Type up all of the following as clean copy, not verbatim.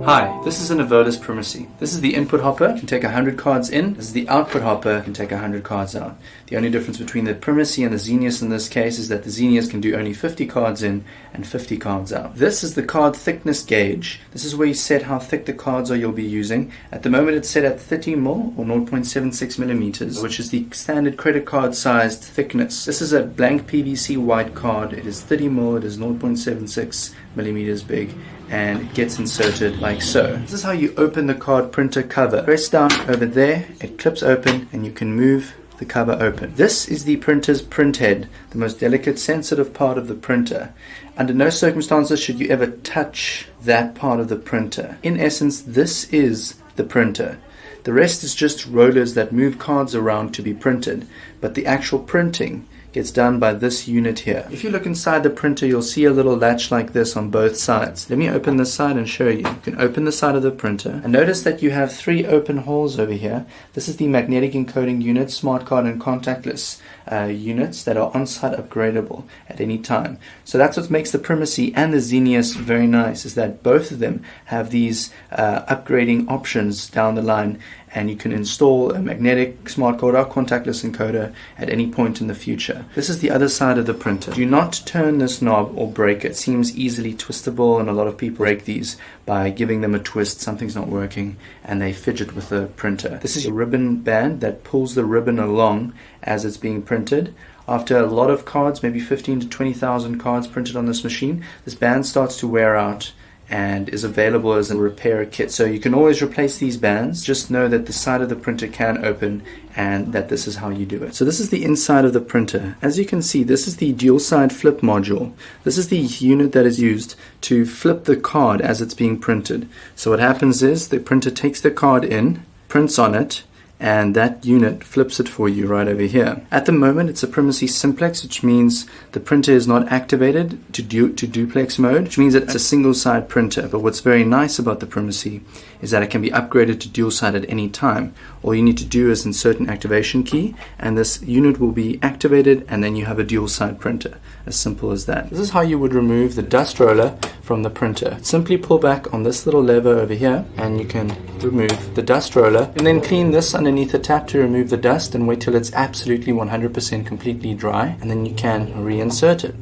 Hi, this is an Evolis Primacy. This is the input hopper, you can take 100 cards in. This is the output hopper, you can take 100 cards out. The only difference between the Primacy and the Xenius in this case is that the Xenius can do only 50 cards in and 50 cards out. This is the card thickness gauge. This is where you set how thick the cards are you'll be using. At the moment it's set at 30mm or 0.76 millimeters, which is the standard credit card sized thickness. This is a blank PVC white card. It is 30mm, it is 0.76 millimeters big, and it gets inserted like so. This is how you open the card printer cover. Press down over there, it clips open, and you can move the cover open. This is the printer's printhead, the most delicate, sensitive part of the printer. Under no circumstances should you ever touch that part of the printer. In essence, this is the printer. The rest is just rollers that move cards around to be printed, but the actual printing gets done by this unit here. If you look inside the printer, you'll see a little latch like this on both sides. Let me open this side and show you. You can open the side of the printer and notice that you have 3 open holes over here. This is the magnetic encoding unit, smart card and contactless units that are on-site upgradable at any time. So that's what makes the Primacy and the Xenius very nice, is that both of them have these upgrading options down the line, and you can install a magnetic smart card or contactless encoder at any point in the future. This is the other side of the printer. Do not turn this knob or break it. It seems easily twistable, and a lot of people break these by giving them a twist. Something's not working and they fidget with the printer. This is a ribbon band that pulls the ribbon along as it's being printed. After a lot of cards, maybe 15 to 20,000 cards printed on this machine, this band starts to wear out and is available as a repair kit. So you can always replace these bands. Just know that the side of the printer can open and that this is how you do it. So this is the inside of the printer. As you can see, this is the dual side flip module. This is the unit that is used to flip the card as it's being printed. So what happens is the printer takes the card in, prints on it, and that unit flips it for you right over here. At the moment it's a Primacy simplex, which means the printer is not activated to duplex mode, which means that it's a single side printer. But what's very nice about the Primacy is that it can be upgraded to dual side at any time. All you need to do is insert an activation key and this unit will be activated, and then you have a dual side printer. As simple as that. This is how you would remove the dust roller from the printer. Simply pull back on this little lever over here and you can remove the dust roller, and then clean this underneath the tap to remove the dust, and wait till it's absolutely 100% completely dry, and then you can reinsert it.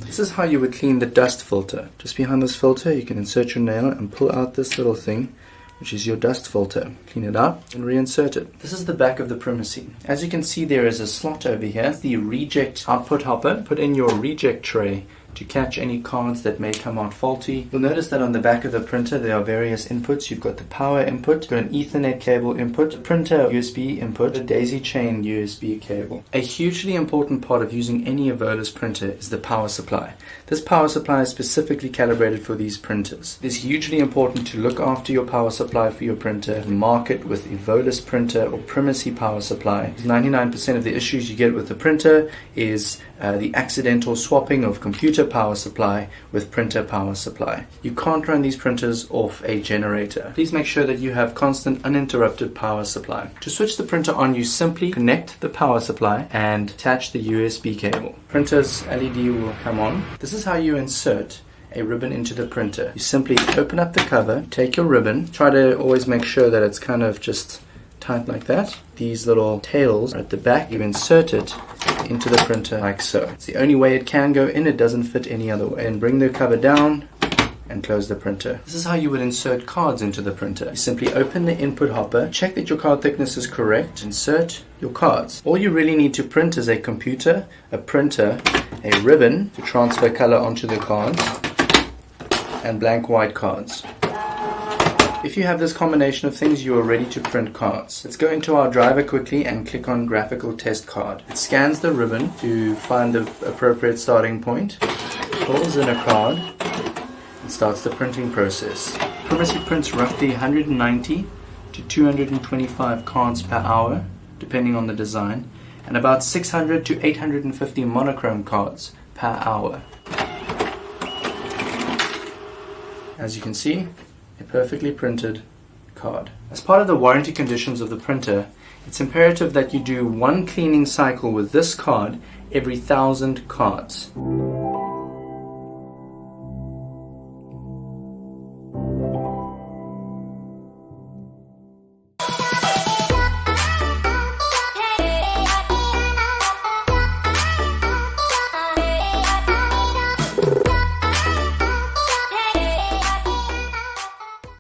This is how you would clean the dust filter. Just behind this filter you can insert your nail and pull out this little thing, which is your dust filter. Clean it up and reinsert it. This is the back of the Primacy. As you can see, there is a slot over here, the reject output hopper. Put in your reject tray to catch any cards that may come out faulty. You'll notice that on the back of the printer there are various inputs. You've got the power input, you've got an Ethernet cable input, a printer USB input, a daisy chain USB cable. A hugely important part of using any Evolis printer is the power supply. This power supply is specifically calibrated for these printers. It is hugely important to look after your power supply for your printer. Mark it with Evolis printer or Primacy power supply. 99% of the issues you get with the printer is the accidental swapping of computer power supply with printer power supply. You can't run these printers off a generator. Please make sure that you have constant uninterrupted power supply. To switch the printer on, you simply connect the power supply and attach the USB cable. Printer's LED will come on. This is how you insert a ribbon into the printer. You simply open up the cover, take your ribbon, try to always make sure that it's kind of just tight like that. These little tails are at the back. You insert it into the printer like so. It's the only way it can go in. It doesn't fit any other way. And bring the cover down and close the printer. This is how you would insert cards into the printer. You simply open the input hopper, check that your card thickness is correct, insert your cards. All you really need to print is a computer, a printer, a ribbon to transfer color onto the cards, and blank white cards. If you have this combination of things, you are ready to print cards. Let's go into our driver quickly and click on graphical test card. It scans the ribbon to find the appropriate starting point, pulls in a card, and starts the printing process. Primacy prints roughly 190 to 225 cards per hour, depending on the design, and about 600 to 850 monochrome cards per hour. As you can see, a perfectly printed card. As part of the warranty conditions of the printer, it's imperative that you do one cleaning cycle with this card every 1,000 cards.